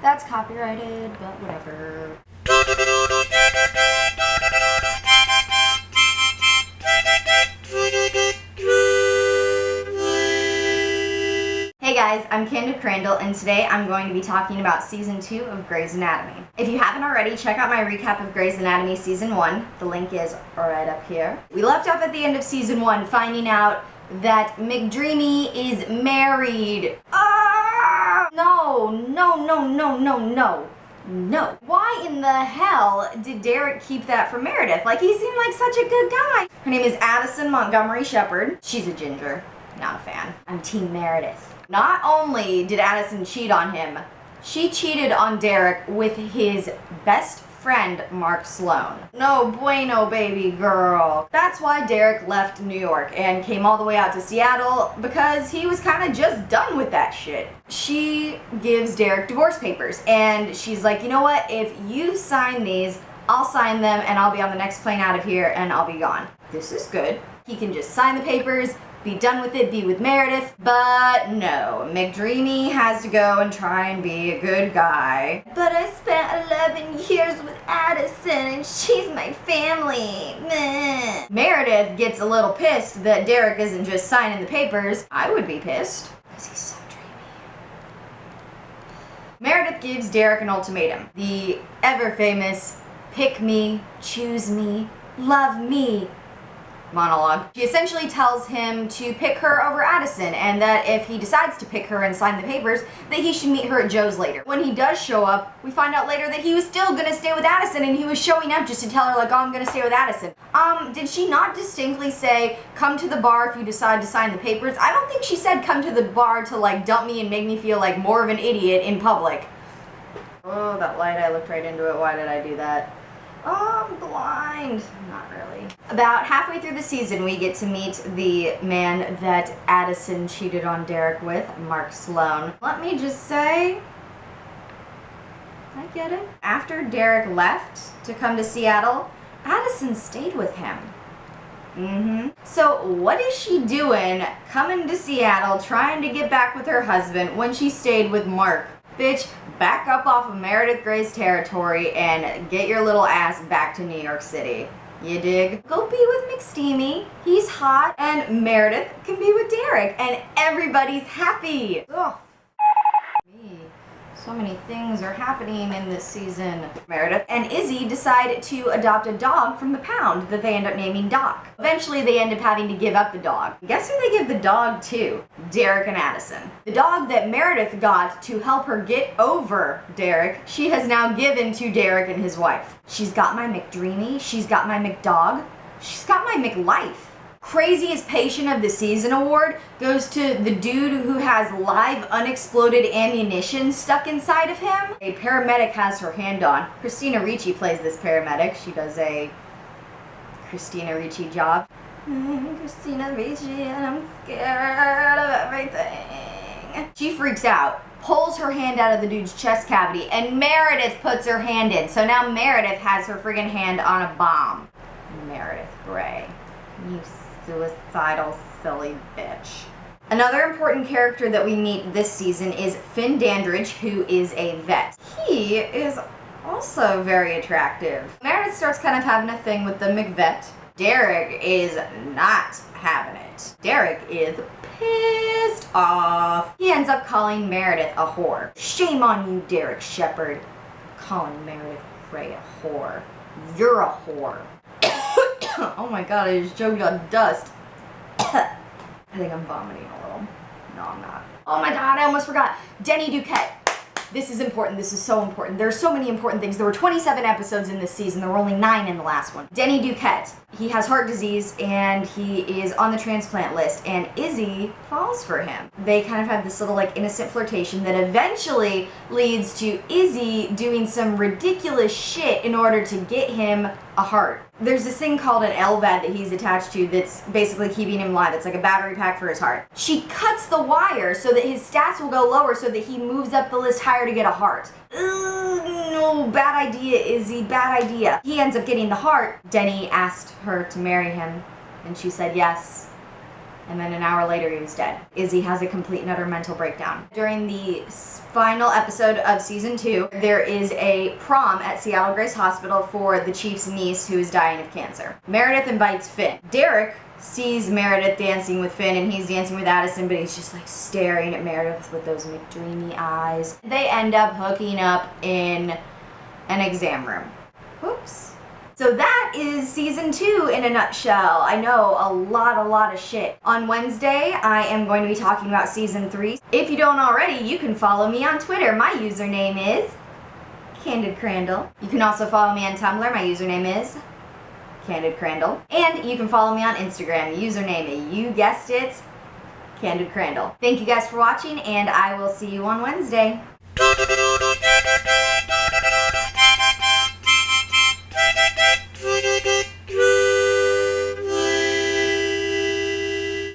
That's copyrighted, but whatever. Hey guys, I'm CandidCrandell, and today I'm going to be talking about Season 2 of Grey's Anatomy. If you haven't already, check out my recap of Grey's Anatomy Season 1. The link is right up here. We left off at the end of Season 1 finding out that McDreamy is married. Ah! No. No. Why in the hell did Derek keep that from Meredith? Like, he seemed like such a good guy. Her name is Addison Montgomery Shepard. She's a ginger. Not a fan. I'm Team Meredith. Not only did Addison cheat on him, she cheated on Derek with his best friend, Mark Sloan. No bueno, baby girl. That's why Derek left New York and came all the way out to Seattle, because he was kind of just done with that shit. She gives Derek divorce papers, and she's like, you know what? If you sign these, I'll sign them, and I'll be on the next plane out of here, and I'll be gone. This is good. He can just sign the papers, be done with it, be with Meredith. But no, McDreamy has to go and try and be a good guy. But I spent 11 years with Addison and she's my family. Meh. Meredith gets a little pissed that Derek isn't just signing the papers. I would be pissed, because he's so dreamy. Meredith gives Derek an ultimatum. The ever-famous pick me, choose me, love me monologue. She essentially tells him to pick her over Addison, and that if he decides to pick her and sign the papers, that he should meet her at Joe's later. When he does show up, we find out later that he was still gonna stay with Addison, and he was showing up just to tell her, like, oh, I'm gonna stay with Addison. Did she not distinctly say, come to the bar if you decide to sign the papers? I don't think she said come to the bar to, like, dump me and make me feel like more of an idiot in public. Oh, that light, I looked right into it. Why did I do that? Oh, I'm blind. Not really. About halfway through the season, we get to meet the man that Addison cheated on Derek with, Mark Sloan. Let me just say, I get it. After Derek left to come to Seattle, Addison stayed with him. So what is she doing coming to Seattle trying to get back with her husband when she stayed with Mark? Bitch, back up off of Meredith Grey's territory and get your little ass back to New York City. You dig? Go be with McSteamy. He's hot. And Meredith can be with Derek. And everybody's happy. Ugh. Me. So many things are happening in this season. Meredith and Izzy decide to adopt a dog from the pound that they end up naming Doc. Eventually, they end up having to give up the dog. Guess who they give the dog to? Derek and Addison. The dog that Meredith got to help her get over Derek, she has now given to Derek and his wife. She's got my McDreamy, she's got my McDog, she's got my McLife. Craziest Patient of the Season award goes to the dude who has live unexploded ammunition stuck inside of him. A paramedic has her hand on. Christina Ricci plays this paramedic. She does a Christina Ricci job. Christina Ricci, and I'm scared of everything. She freaks out, pulls her hand out of the dude's chest cavity, and Meredith puts her hand in. So now Meredith has her friggin' hand on a bomb. Meredith Grey. You suicidal, silly bitch. Another important character that we meet this season is Finn Dandridge, who is a vet. He is also very attractive. Meredith starts kind of having a thing with the McVet. Derek is not having it. Derek is pissed off. He ends up calling Meredith a whore. Shame on you, Derek Shepard, calling Meredith Grey a whore. You're a whore. Oh my god, I just choked on dust. I think I'm vomiting a little. No, I'm not. Oh my god, I almost forgot. Denny Duquette. This is important. This is so important. There are so many important things. There were 27 episodes in this season. There were only 9 in the last one. Denny Duquette. He has heart disease and he is on the transplant list, and Izzy falls for him. They kind of have this little like innocent flirtation that eventually leads to Izzy doing some ridiculous shit in order to get him a heart. There's this thing called an LVAD that he's attached to that's basically keeping him alive. It's like a battery pack for his heart. She cuts the wire so that his stats will go lower so that he moves up the list higher to get a heart. No, bad idea, Izzy, bad idea. He ends up getting the heart. Denny asked her to marry him, and she said yes. And then an hour later, he was dead. Izzy has a complete and utter mental breakdown. During the final episode of season 2, there is a prom at Seattle Grace Hospital for the chief's niece who is dying of cancer. Meredith invites Finn. Derek sees Meredith dancing with Finn, and he's dancing with Addison, but he's just like staring at Meredith with those McDreamy eyes. They end up hooking up in an exam room. Whoops. So that is season 2 in a nutshell. I know, a lot of shit. On Wednesday, I am going to be talking about season 3. If you don't already, you can follow me on Twitter. My username is CandidCrandell. You can also follow me on Tumblr. My username is CandidCrandell. And you can follow me on Instagram. The username, you guessed it, CandidCrandell. Thank you guys for watching, and I will see you on Wednesday.